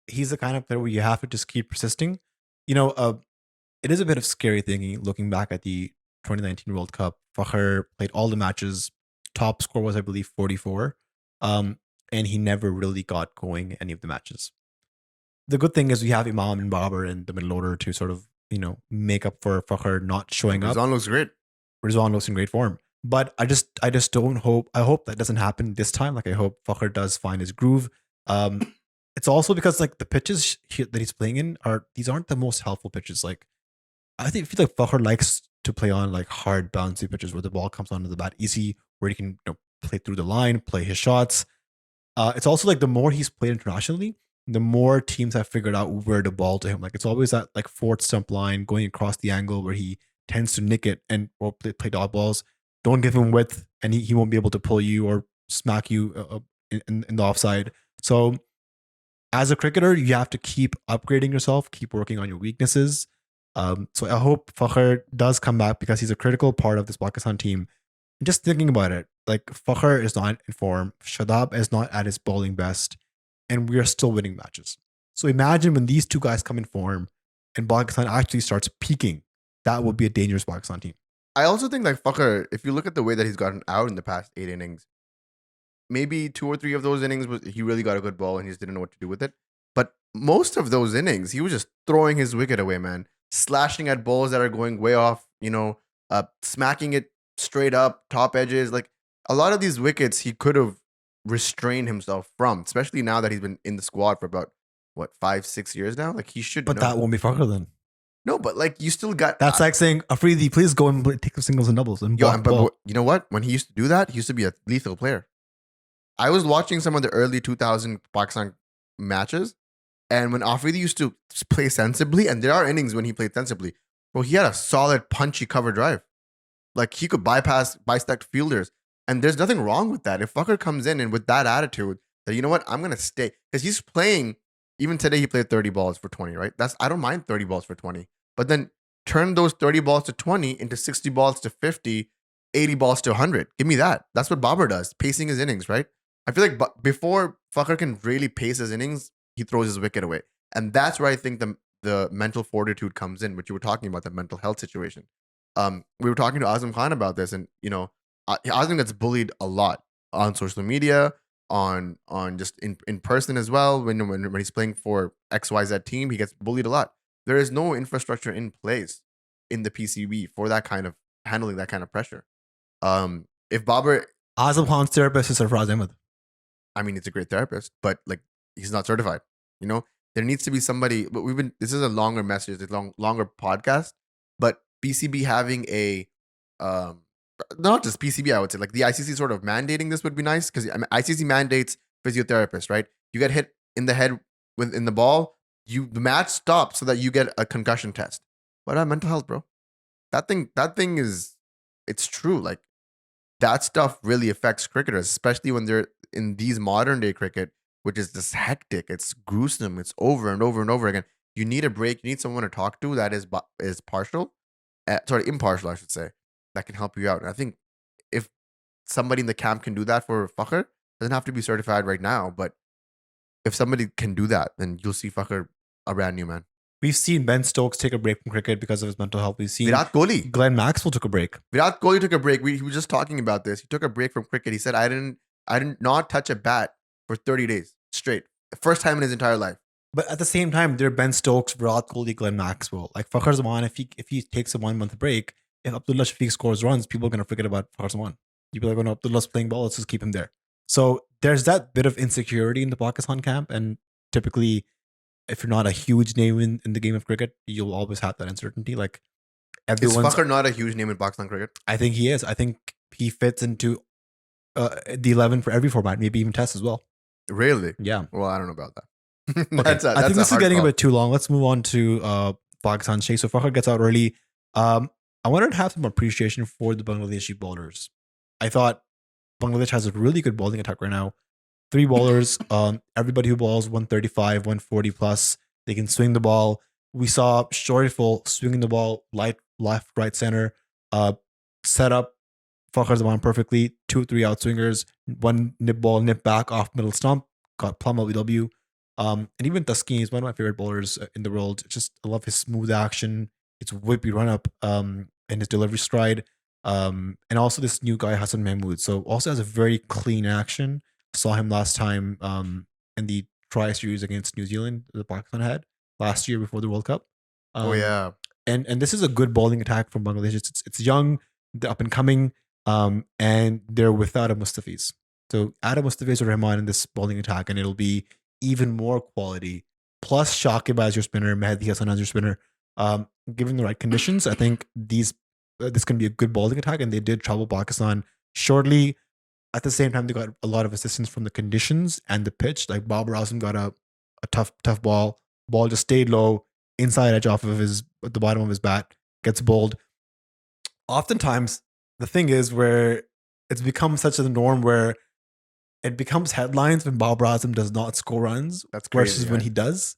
A: He's the kind of player where you have to just keep persisting. It is a bit of scary thinking looking back at the 2019 World Cup. Fakhar played all the matches. Top score was, I believe, 44. And he never really got going any of the matches. The good thing is we have Imam and Babar in the middle order to sort of, make up for Fakhar not showing up.
B: Rizwan looks great.
A: Rizwan looks in great form. But I just don't hope. I hope that doesn't happen this time. Like, I hope Fakhar does find his groove. It's also because, like, the pitches that he's playing in these aren't the most helpful pitches. Like, I feel like Fakhar likes to play on, like, hard bouncy pitches where the ball comes onto the bat easy, where he can play through the line, play his shots. It's also like the more he's played internationally, the more teams have figured out where to ball to him. Like, it's always that, like, fourth stump line going across the angle where he tends to nick it or play dot balls. Don't give him width, and he won't be able to pull you or smack you in the offside. So as a cricketer, you have to keep upgrading yourself, keep working on your weaknesses. So I hope Fakhar does come back, because he's a critical part of this Pakistan team. And just thinking about it, like, Fakhar is not in form, Shadab is not at his bowling best, and we are still winning matches. So imagine when these 2 guys come in form and Pakistan actually starts peaking. That would be a dangerous Pakistan team.
B: I also think, like, Fakhar, if you look at the way that he's gotten out in the past 8 innings, maybe 2 or 3 of those innings he really got a good ball and he just didn't know what to do with it. But most of those innings, he was just throwing his wicket away, man. Slashing at balls that are going way off, smacking it straight up, top edges. Like, a lot of these wickets he could have restrained himself from, especially now that he's been in the squad for about, 5-6 years now. Like, he should
A: But
B: know.
A: that won't be Fakhar then.
B: No, but, like, you still got...
A: That's like saying, Afridi, please go and take the singles and doubles and block the ball.
B: But you know what? When he used to do that, he used to be a lethal player. I was watching some of the early 2000 Pakistan matches, and when Afridi used to play sensibly, and there are innings when he played sensibly, bro, he had a solid punchy cover drive. Like, he could bisect fielders, and there's nothing wrong with that. If Fakhar comes in and with that attitude, that, you know what, I'm gonna stay, because he's playing. Even today, he played 30 balls for 20, right? I don't mind 30 balls for 20, but then turn those 30 balls to 20 into 60 balls to 50, 80 balls to 100. Give me that. That's what Babar does, pacing his innings, right? I feel like before Fakhar can really pace his innings, he throws his wicket away. And that's where I think the mental fortitude comes in, which you were talking about, the mental health situation. We were talking to Azam Khan about this, and Azam gets bullied a lot on social media, on just in person as well. When he's playing for XYZ team, he gets bullied a lot. There is no infrastructure in place in the PCB for that kind of handling that kind of pressure. If Babar,
A: Azam Khan's therapist is Sarfraz Ahmed.
B: I mean, he's a great therapist, but like he's not certified. You know, there needs to be somebody. But this is a longer message, it's longer podcast. But PCB having a, not just PCB, I would say like the ICC sort of mandating this would be nice, because ICC mandates physiotherapists, right? You get hit in the head in the ball, the match stops so that you get a concussion test. What about mental health, bro? That thing is, it's true. Like that stuff really affects cricketers, especially when they're in these modern day cricket, which is just hectic. It's gruesome. It's over and over and over again. You need a break. You need someone to talk to that is impartial, I should say, that can help you out. And I think if somebody in the camp can do that for Fakhar, doesn't have to be certified right now, but if somebody can do that, then you'll see Fakhar a brand new man.
A: We've seen Ben Stokes take a break from cricket because of his mental health. We've seen
B: Virat Kohli.
A: Glenn Maxwell took a break.
B: Virat Kohli took a break. He was just talking about this. He took a break from cricket. He said, I didn't not touch a bat for 30 days straight. First time in his entire life.
A: But at the same time, there are Ben Stokes, Virat Kohli, Glenn Maxwell. Like Fakhar Zaman, if he takes a 1 month break, if Abdullah Shafiq scores runs, people are going to forget about Fakhar Zaman. People are going to, Abdullah's playing ball, let's just keep him there. So there's that bit of insecurity in the Pakistan camp. And typically, if you're not a huge name in the game of cricket, you'll always have that uncertainty. Like
B: Is Fakhar not a huge name in Pakistan cricket?
A: I think he is. I think he fits into the 11 for every format, maybe even Test as well.
B: Really?
A: Yeah.
B: Well, I don't know about that.
A: I think this is getting a bit too long. Let's move on to Pakistan Sheikh. So Fakhar gets out early. I wanted to have some appreciation for the Bangladeshi bowlers. I thought Bangladesh has a really good bowling attack right now. 3 bowlers, everybody who balls 135, 140 plus, they can swing the ball. We saw Shoriful swinging the ball left, right, center, set up Fakhar Zaman perfectly. 2-3 outswingers, 1 nip ball, nip back off middle stump, got plum LBW. And even Taskeen is one of my favorite bowlers in the world. I love his smooth action, his whippy run up, and his delivery stride. And also this new guy, Hassan Mahmood. So also has a very clean action. Saw him last time in the tri series against New Zealand, the Pakistan had last year before the World Cup.
B: Yeah.
A: And this is a good bowling attack from Bangladesh. It's young, they're up and coming, and they're without a Mustafiz. So add a Mustafiz or Rahman in this bowling attack, and it'll be even more quality. Plus Shakib as your spinner, Mehdi Hassan as your spinner. Given the right conditions, I think this can be a good bowling attack, and they did trouble Pakistan shortly. At the same time, they got a lot of assistance from the conditions and the pitch. Like Babar Azam got a tough ball. Ball just stayed low, inside edge off of the bottom of his bat, gets bowled. Oftentimes, the thing is where it's become such a norm where it becomes headlines when Babar Azam does not score runs.
B: That's crazy,
A: versus when he does.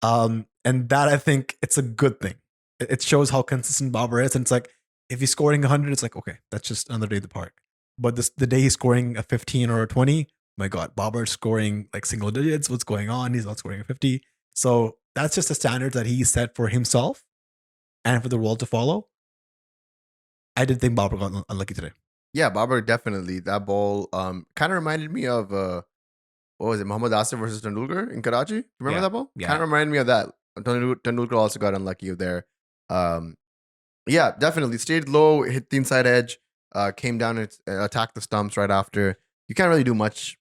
A: And that, I think, it's a good thing. It shows how consistent Babar is. And it's like, if he's scoring 100, it's like, okay, that's just another day at the park. But the day he's scoring a 15 or a 20, my God, Babar's scoring like single digits. What's going on? He's not scoring a 50. So that's just the standards that he set for himself and for the world to follow. I did think Babar got unlucky today.
B: Yeah, Babar definitely. That ball kind of reminded me of what was it, Mohammad Asif versus Tendulkar in Karachi? Remember that ball?
A: Yeah.
B: Kind of reminded me of that. Tendulkar also got unlucky there. Yeah, definitely. Stayed low, hit the inside edge, came down and attacked the stumps right after. You can't really do much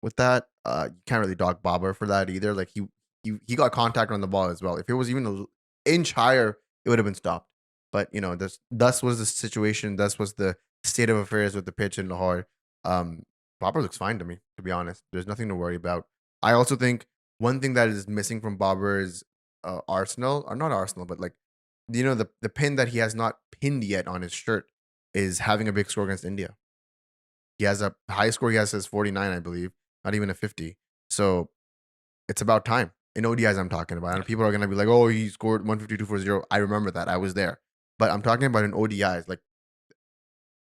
B: with that. You can't really dog Babar for that either. Like he got contact on the ball as well. If it was even an inch higher, it would have been stopped. But thus was the situation. Thus was the state of affairs with the pitch in Lahore. Babar looks fine to me, to be honest. There's nothing to worry about. I also think one thing that is missing from Babar's arsenal, or not arsenal, but like the pin that he has not pinned yet on his shirt is having a big score against India. He has a high score. He has his 49, I believe, not even a 50. So it's about time. In ODIs, I'm talking about. And people are going to be like, oh, he scored 152 for 0. I remember that. I was there. But I'm talking about in ODIs. Like,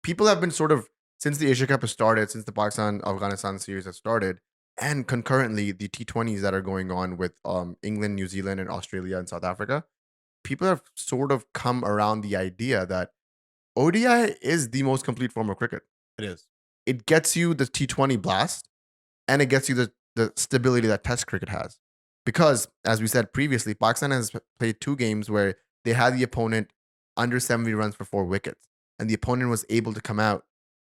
B: people have been sort of, since the Asia Cup has started, since the Pakistan-Afghanistan series has started, and concurrently the T20s that are going on with England, New Zealand, and Australia and South Africa, people have sort of come around the idea that ODI is the most complete form of cricket.
A: It is.
B: It gets you the T20 blast, and it gets you the stability that Test cricket has. Because, as we said previously, Pakistan has played 2 games where they had the opponent under 70 runs for 4 wickets, and the opponent was able to come out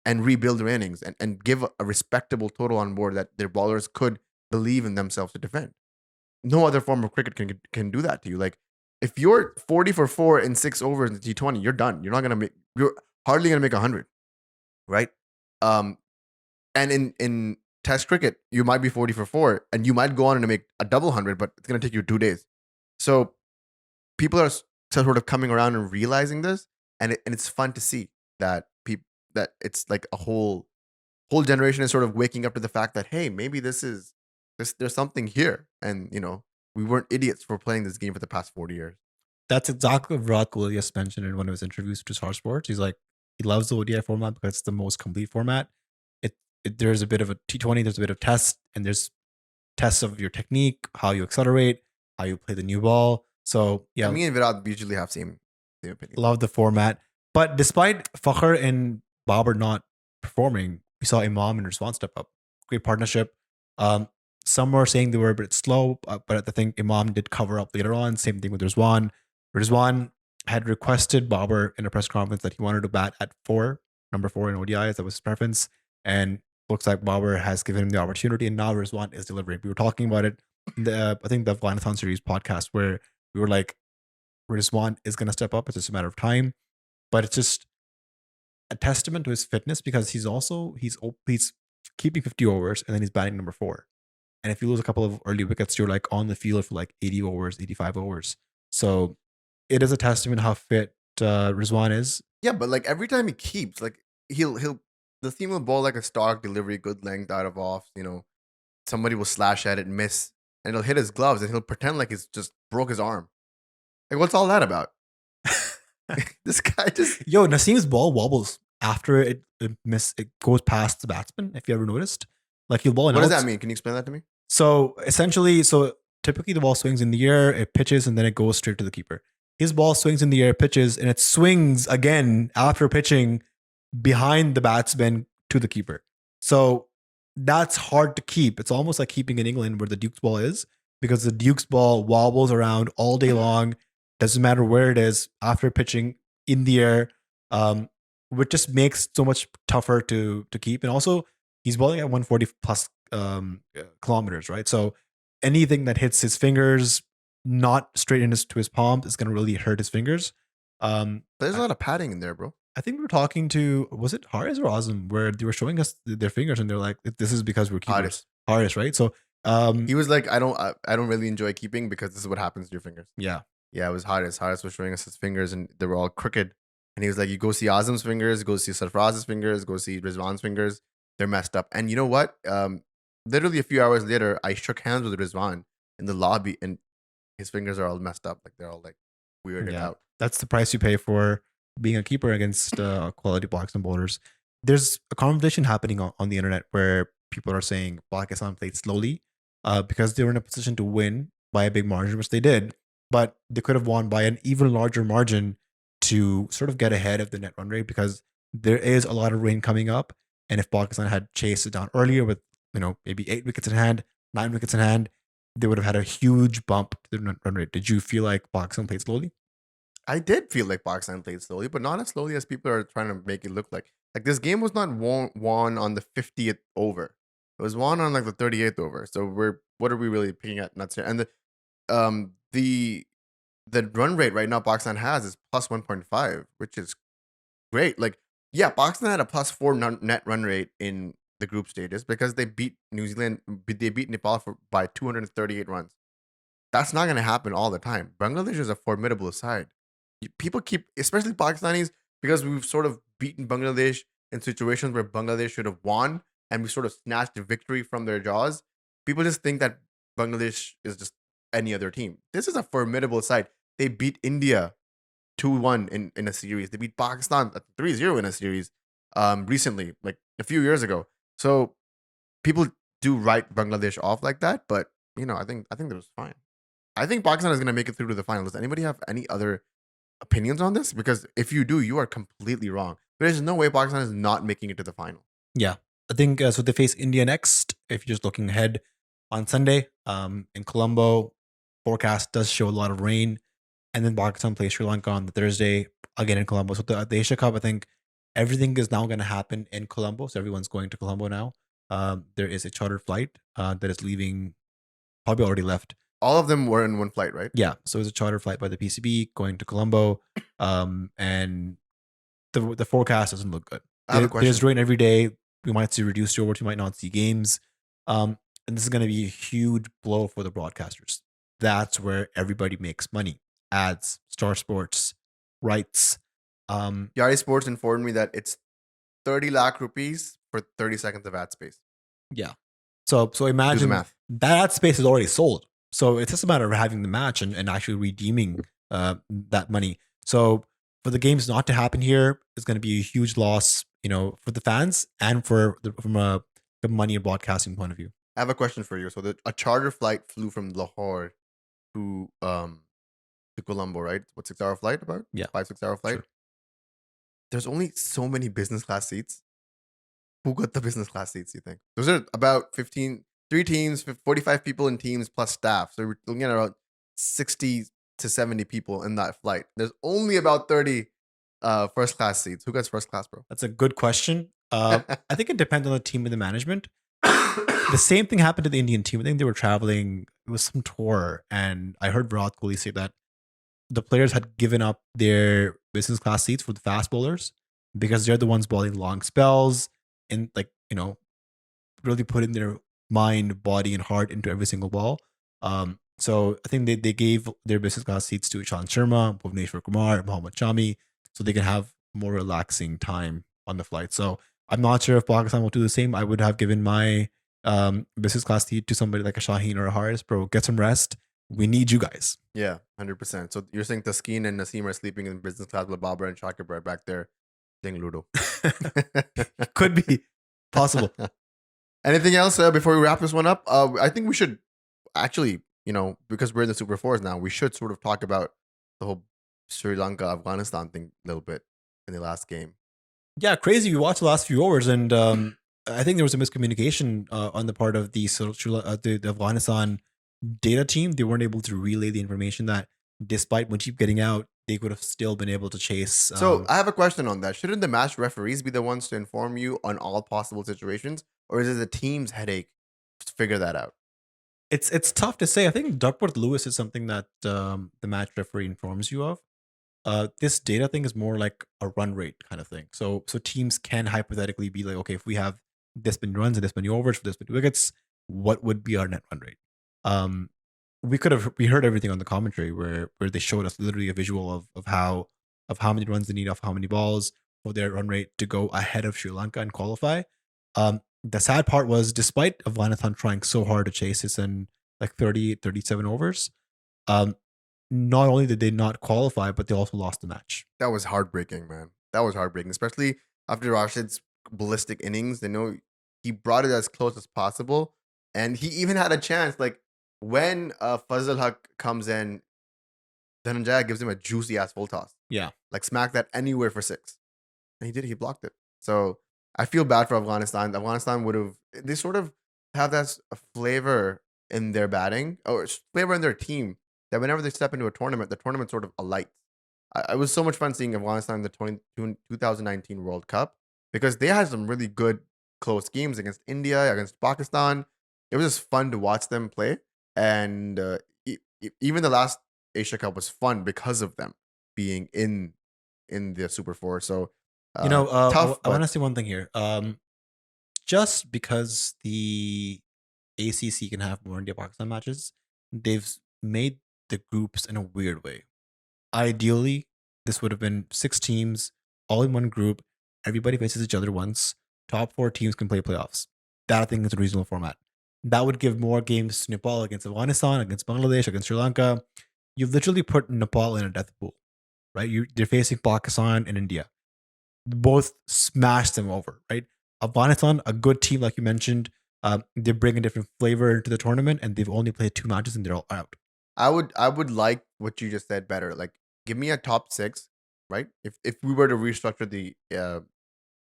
B: and rebuild their innings and give a respectable total on board that their bowlers could believe in themselves to defend. No other form of cricket can do that to you. Like, if you're 40 for 4 in 6 overs in the T20, you're done. You're hardly gonna make 100, right? Um, and in Test cricket, you might be 40 for 4, and you might go on and make a double 100, but it's gonna take you 2 days. So people are sort of coming around and realizing this, and it's fun to see that people that it's like a whole generation is sort of waking up to the fact that, hey, maybe there's something here, and we weren't idiots for playing this game for the past 40 years.
A: That's exactly what Virat Kohli just mentioned in one of his interviews to Star Sports. He's like, he loves the ODI format because it's the most complete format. There's a bit of a T20, there's a bit of test, and there's tests of your technique, how you accelerate, how you play the new ball. So yeah,
B: And me and Virat usually have same opinion.
A: love the format. But despite Fakhar and Babar not performing, we saw Imam and Rizwan step up. Great partnership. Um, some were saying they were a bit slow, but I think Imam did cover up later on. Same thing with Rizwan. Rizwan had requested Babar in a press conference that he wanted to bat at number 4 in ODIs. That was his preference. And looks like Babar has given him the opportunity, and now Rizwan is delivering. We were talking about it in I think the Afghanistan series podcast, where we were like, Rizwan is going to step up. It's just a matter of time. But it's just a testament to his fitness because he's keeping 50 overs and then he's batting number 4. And if you lose a couple of early wickets, you're like on the field for like 80 overs, 85 overs. So it is a testament how fit Rizwan is.
B: Yeah, but like every time he keeps, like he'll the team will bowl like a stock delivery, good length out of off. Somebody will slash at it, miss, and it'll hit his gloves, and he'll pretend like he's just broke his arm. Like, what's all that about? This guy just
A: Yo, Naseem's ball wobbles after it goes past the batsman. If you ever noticed, like he'll ball.
B: What does that mean? Can you explain that to me?
A: So essentially, typically the ball swings in the air, it pitches, and then it goes straight to the keeper. His ball swings in the air, pitches, and it swings again after pitching behind the batsman to the keeper. So that's hard to keep. It's almost like keeping in England where the Duke's ball is, because the Duke's ball wobbles around all day long. Doesn't matter where it is after pitching in the air, which just makes so much tougher to keep. And also, he's bowling at 140 plus kilometers, right? So anything that hits his fingers, not straight into his palms, is going to really hurt his fingers.
B: There's a lot of padding in there, bro.
A: I think we were talking to, was it Haris or Azam, where they were showing us their fingers and they're like, this is because we're keepers. Haris, right? So
B: he was like, I don't really enjoy keeping because this is what happens to your fingers.
A: Yeah,
B: it was Haris. Haris was showing us his fingers and they were all crooked. And he was like, you go see Azam's fingers, go see Sarfraz's fingers, go see Rizwan's fingers. They're messed up. And you know what? Literally a few hours later, I shook hands with Rizwan in the lobby, and his fingers are all messed up. Like, they're all like weirded out.
A: That's the price you pay for being a keeper against quality Pakistan bowlers. There's a conversation happening on the internet where people are saying Pakistan played slowly because they were in a position to win by a big margin, which they did, but they could have won by an even larger margin to sort of get ahead of the net run rate, because there is a lot of rain coming up. And if Pakistan had chased it down earlier with, maybe 8 wickets in hand, 9 wickets in hand, they would have had a huge bump to the net run rate. Did you feel like Pakistan played slowly?
B: I did feel like Pakistan played slowly, but not as slowly as people are trying to make it look like. Like, this game was not won on the 50th over. It was won on like the 38th over. So what are we really picking at nuts here? And the run rate right now Pakistan has is plus 1.5, which is great. Like, yeah, Pakistan had a plus 4 net run rate in the group stages because they beat New Zealand. They beat Nepal by 238 runs. That's not going to happen all the time. Bangladesh is a formidable side. People keep, especially Pakistanis, because we've sort of beaten Bangladesh in situations where Bangladesh should have won, and we sort of snatched a victory from their jaws. People just think that Bangladesh is just any other team. This is a formidable side. They beat India 2-1 in a series. They beat Pakistan 3-0 in a series recently, like a few years ago. So people do write Bangladesh off like that, but I think that was fine. I think Pakistan is going to make it through to the final. Does anybody have any other opinions on this? Because if you do, you are completely wrong. There's no way Pakistan is not making it to the final.
A: Yeah, I think so. They face India next. If you're just looking ahead on Sunday, in Colombo, forecast does show a lot of rain, and then Pakistan plays Sri Lanka on the Thursday again in Colombo. So the Asia Cup, I think everything is now going to happen in Colombo. So everyone's going to Colombo now. There is a chartered flight that is leaving, probably already left.
B: All of them were in one flight, right?
A: Yeah, so it's a charter flight by the PCB going to Colombo, and the forecast doesn't look good.
B: I have a question.
A: There's rain every day. We might see reduced coverage. We might not see games, and this is going to be a huge blow for the broadcasters. That's where everybody makes money: ads, Star Sports, rights.
B: Yari Sports informed me that it's 30 lakh rupees for 30 seconds of ad space.
A: Yeah. So imagine
B: math.
A: that ad space is already sold. So it's just a matter of having the match and actually redeeming that money. So for the games not to happen here, it's going to be a huge loss, for the fans and from a money and broadcasting point of view.
B: I have a question for you. So a charter flight flew from Lahore to Colombo, right? What, 6-hour flight about?
A: Yeah.
B: 5-6 hour flight.
A: Sure.
B: There's only so many business class seats. Who got the business class seats, you think? Those are about 3 teams, 45 people in teams plus staff. So we're looking at about 60 to 70 people in that flight. There's only about 30 first class seats. Who gets first class, bro?
A: That's a good question. I think it depends on the team and the management. The same thing happened to the Indian team. I think they were traveling. It was some tour, and I heard Virat Kohli say that the players had given up their business class seats for the fast bowlers because they're the ones bowling long spells and really putting their mind, body, and heart into every single ball. So I think they gave their business class seats to Ishant Sharma, Bhuvneshwar Kumar, Mohammad Shami, so they can have more relaxing time on the flight. So I'm not sure if Pakistan will do the same. I would have given my business class seat to somebody like a Shaheen or a Haris. Bro, get some rest. We need you guys.
B: Yeah, 100%. So you're saying Taskeen and Naseem are sleeping in business class with Babar and Shakib right back there playing Ludo.
A: Could be possible.
B: Anything else before we wrap this one up? I think we should actually, because we're in the Super Fours now, we should sort of talk about the whole Sri Lanka Afghanistan thing a little bit in the last game.
A: Yeah, crazy. We watched the last few overs, and I think there was a miscommunication on the part of the Afghanistan data team. They weren't able to relay the information that despite Mujib getting out, they could have still been able to chase.
B: So I have a question on that. Shouldn't the match referees be the ones to inform you on all possible situations? Or is it the team's headache to figure that out?
A: It's tough to say. I think Duckworth Lewis is something that the match referee informs you of. This data thing is more like a run rate kind of thing. So teams can hypothetically be like, okay, if we have this many runs and this many overs for this many wickets, what would be our net run rate? We heard everything on the commentary where they showed us literally a visual of how many runs they need off how many balls for their run rate to go ahead of Sri Lanka and qualify. The sad part was, despite Afghanistan trying so hard to chase this in like 30, 37 overs, not only did they not qualify, but they also lost the match.
B: That was heartbreaking, man. That was heartbreaking, especially after Rashid's ballistic innings. They know he brought it as close as possible, and he even had a chance. Like when Fazal Haq comes in, Dhananjaya gives him a juicy ass full toss.
A: Yeah,
B: like smack that anywhere for 6, and he did. He blocked it. So I feel bad for Afghanistan. Afghanistan they sort of have that flavor in their batting or flavor in their team that whenever they step into a tournament, the tournament sort of alights. It was so much fun seeing Afghanistan in the 2019 World Cup because they had some really good close games against India, against Pakistan. It was just fun to watch them play. And even the last Asia Cup was fun because of them being in the Super 4. So, tough.
A: I want to say one thing here. Just because the ACC can have more India-Pakistan matches, they've made the groups in a weird way. Ideally, this would have been 6 teams, all in one group. Everybody faces each other once. Top 4 teams can play playoffs. That, I think, is a reasonable format. That would give more games to Nepal against Afghanistan, against Bangladesh, against Sri Lanka. You've literally put Nepal in a death pool, right? They're facing Pakistan and India. Both smashed them over, right? Afghanistan, a good team, like you mentioned, They bring a different flavor into the tournament, and they've only played 2 matches and they're all out.
B: I would like what you just said better. Like, give me a top 6, right? If we were to restructure the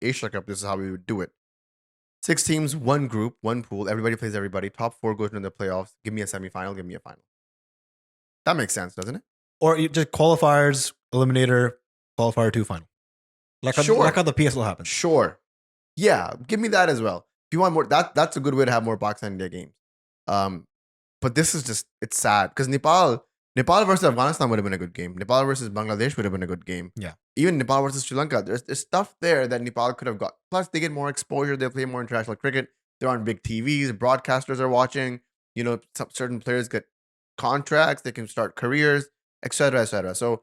B: Asia Cup, this is how we would do it. 6 teams, 1 group, 1 pool. Everybody plays everybody. Top 4 goes into the playoffs. Give me a semifinal. Give me a final. That makes sense, doesn't it?
A: Or you just qualifiers, eliminator, qualifier 2, final. Like how the PSL happens.
B: Sure. Yeah, give me that as well. If you want more, that's a good way to have more Pakistan India games. But this is just, it's sad because Nepal versus Afghanistan would have been a good game. Nepal versus Bangladesh would have been a good game.
A: Yeah.
B: Even Nepal versus Sri Lanka, there's stuff there that Nepal could have got. Plus, they get more exposure. They play more international cricket. They're on big TVs. Broadcasters are watching. You know, certain players get contracts. They can start careers, etc., etc. So,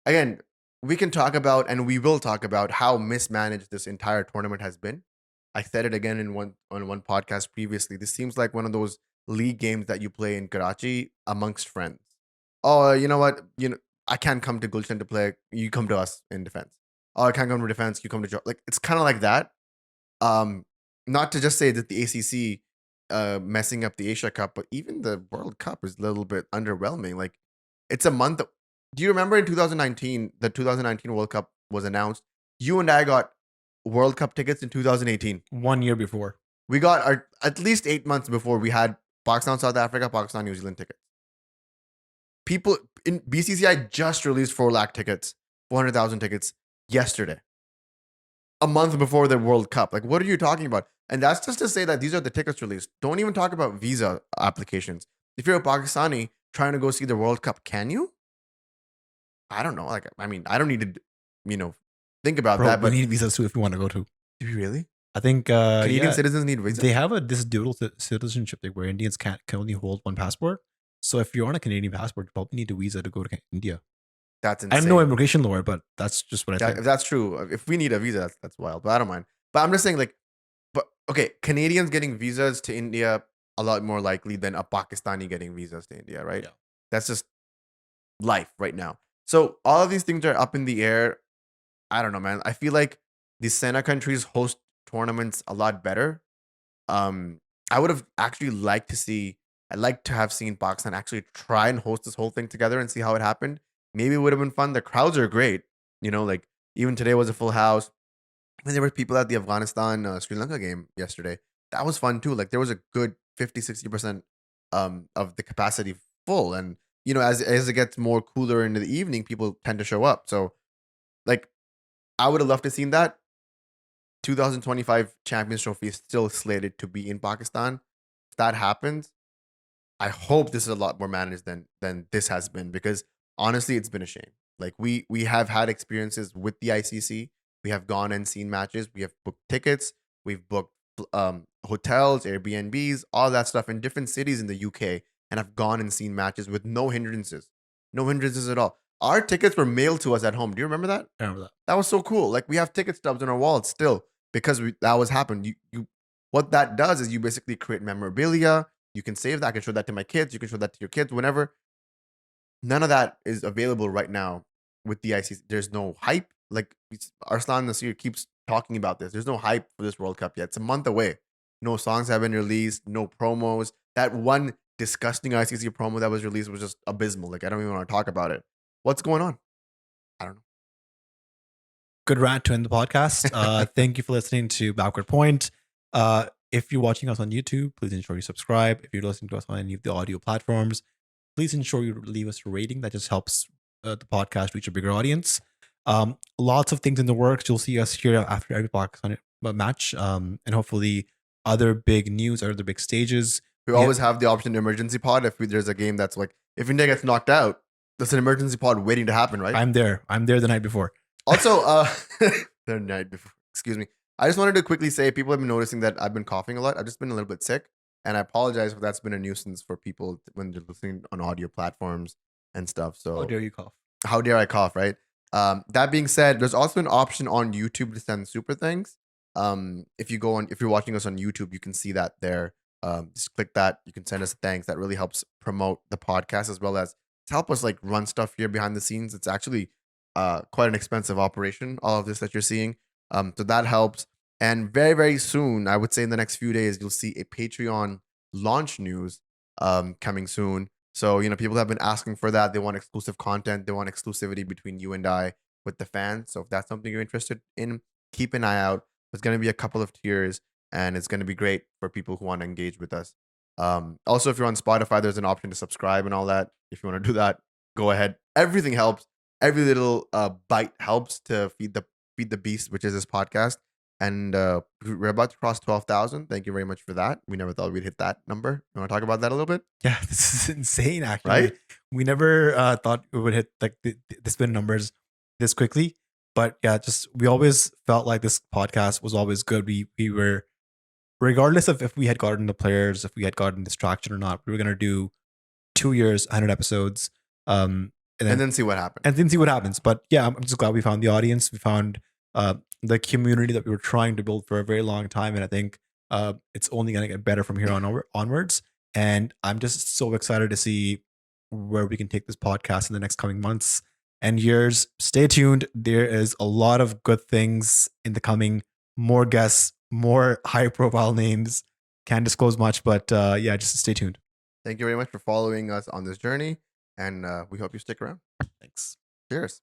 B: again, we can talk about, and we will talk about, how mismanaged this entire tournament has been. I said it again on one podcast previously. This seems like one of those league games that you play in Karachi amongst friends. Oh, you know what? I can't come to Gulshan to play. You come to us in defense. Oh, I can't come to defense. You come to like, it's kind of like that. Not to just say that the ACC messing up the Asia Cup, but even the World Cup is a little bit underwhelming. Like, it's a month. Do you remember in 2019, the 2019 World Cup was announced? You and I got World Cup tickets in 2018.
A: 1 year before.
B: We got at least 8 months before we had Pakistan, South Africa, Pakistan, New Zealand tickets. People in BCCI just released 4 lakh tickets, 400,000 tickets yesterday. A month before the World Cup. Like, what are you talking about? And that's just to say that these are the tickets released. Don't even talk about visa applications. If you're a Pakistani trying to go see the World Cup, can you? I don't know. Like, I mean, I don't need to, think about that. But
A: we need visas too if we want to go to.
B: Do you really?
A: I think
B: Canadian citizens need visas.
A: They have this dual citizenship thing where Indians can only hold 1 passport. So if you're on a Canadian passport, you probably need a visa to go to India.
B: That's insane.
A: I'm no immigration lawyer, but that's just what I think.
B: If that's true, if we need a visa, that's wild. But I don't mind. But I'm just saying, like, but okay, Canadians getting visas to India a lot more likely than a Pakistani getting visas to India, right?
A: Yeah.
B: That's just life right now. So all of these things are up in the air. I don't know, man. I feel like the SENA countries host tournaments a lot better. I would have actually liked to see. I'd like to have seen Pakistan actually try and host this whole thing together and see how it happened. Maybe it would have been fun. The crowds are great. Like, even today was a full house. And there were people at the Afghanistan Sri Lanka game yesterday. That was fun too. Like, there was a good 50-60% of the capacity full. And as it gets more cooler into the evening, people tend to show up. So, like, I would have loved to seen that. 2025 Champions Trophy is still slated to be in Pakistan. If that happens, I hope this is a lot more managed than this has been, because honestly, it's been a shame. Like, we have had experiences with the ICC. We have gone and seen matches. We have booked tickets. We've booked hotels, Airbnbs, all that stuff in different cities in the UK, and have gone and seen matches with no hindrances at all. Our tickets were mailed to us at home. Do you remember that?
A: I remember that.
B: That was so cool. Like, we have ticket stubs on our wallets still because that was happened. You what that does is you basically create memorabilia. You can save that. I can show that to my kids. You can show that to your kids whenever. None of that is available right now with the ICC. There's no hype. Like, Arslan Nasir keeps talking about this. There's no hype for this World Cup yet. It's a month away. No songs have been released. No promos. That one disgusting ICC promo that was released was just abysmal. Like, I don't even want to talk about it. What's going on? I don't know.
A: Good rant to end the podcast. Thank you for listening to Backward Point. If you're watching us on YouTube, please ensure you subscribe. If you're listening to us on any of the audio platforms, please ensure you leave us a rating. That just helps the podcast reach a bigger audience. Lots of things in the works. You'll see us here after every Pakistan match, and hopefully other big news, other big stages.
B: We always have the option to emergency pod if there's a game that's like, if India gets knocked out, there's an emergency pod waiting to happen, right?
A: I'm there the night before.
B: Also, the night before. Excuse me. I just wanted to quickly say, people have been noticing that I've been coughing a lot. I've just been a little bit sick, and I apologize if that's been a nuisance for people when they're listening on audio platforms and stuff. So,
A: how dare you cough?
B: How dare I cough, right? That being said, there's also an option on YouTube to send super thanks. If you're watching us on YouTube, you can see that there. Just click that. You can send us thanks. That really helps promote the podcast, as well as to help us like run stuff here behind the scenes. It's actually quite an expensive operation, all of this that you're seeing. So that helps. And very, very soon, I would say in the next few days, you'll see a Patreon launch news coming soon. So, people have been asking for that. They want exclusive content. They want exclusivity between you and I with the fans. So if that's something you're interested in, keep an eye out. There's going to be a couple of tiers, and it's going to be great for people who want to engage with us. Also, if you're on Spotify, there's an option to subscribe and all that. If you want to do that, go ahead. Everything helps. Every little bite helps to feed the beast, which is this podcast. And we're about to cross 12,000. Thank you very much for that. We never thought we'd hit that number. You want to talk about that a little bit?
A: Yeah, this is insane. Actually,
B: Right?
A: We never thought we would hit like the spin numbers this quickly. But yeah, just we always felt like this podcast was always good. We were, regardless of if we had gotten the players, if we had gotten distraction or not, we were gonna do 2 years, 100 episodes,
B: And then see what happens.
A: and then see what happens. But yeah, I'm just glad we found the audience. We found the community that we were trying to build for a very long time, and I think it's only going to get better from here onwards. And I'm just so excited to see where we can take this podcast in the next coming months and years. Stay tuned. There is a lot of good things in the coming. More guests, more high-profile names. Can't disclose much, but yeah, just stay tuned.
B: Thank you very much for following us on this journey, and we hope you stick around.
A: Thanks.
B: Cheers.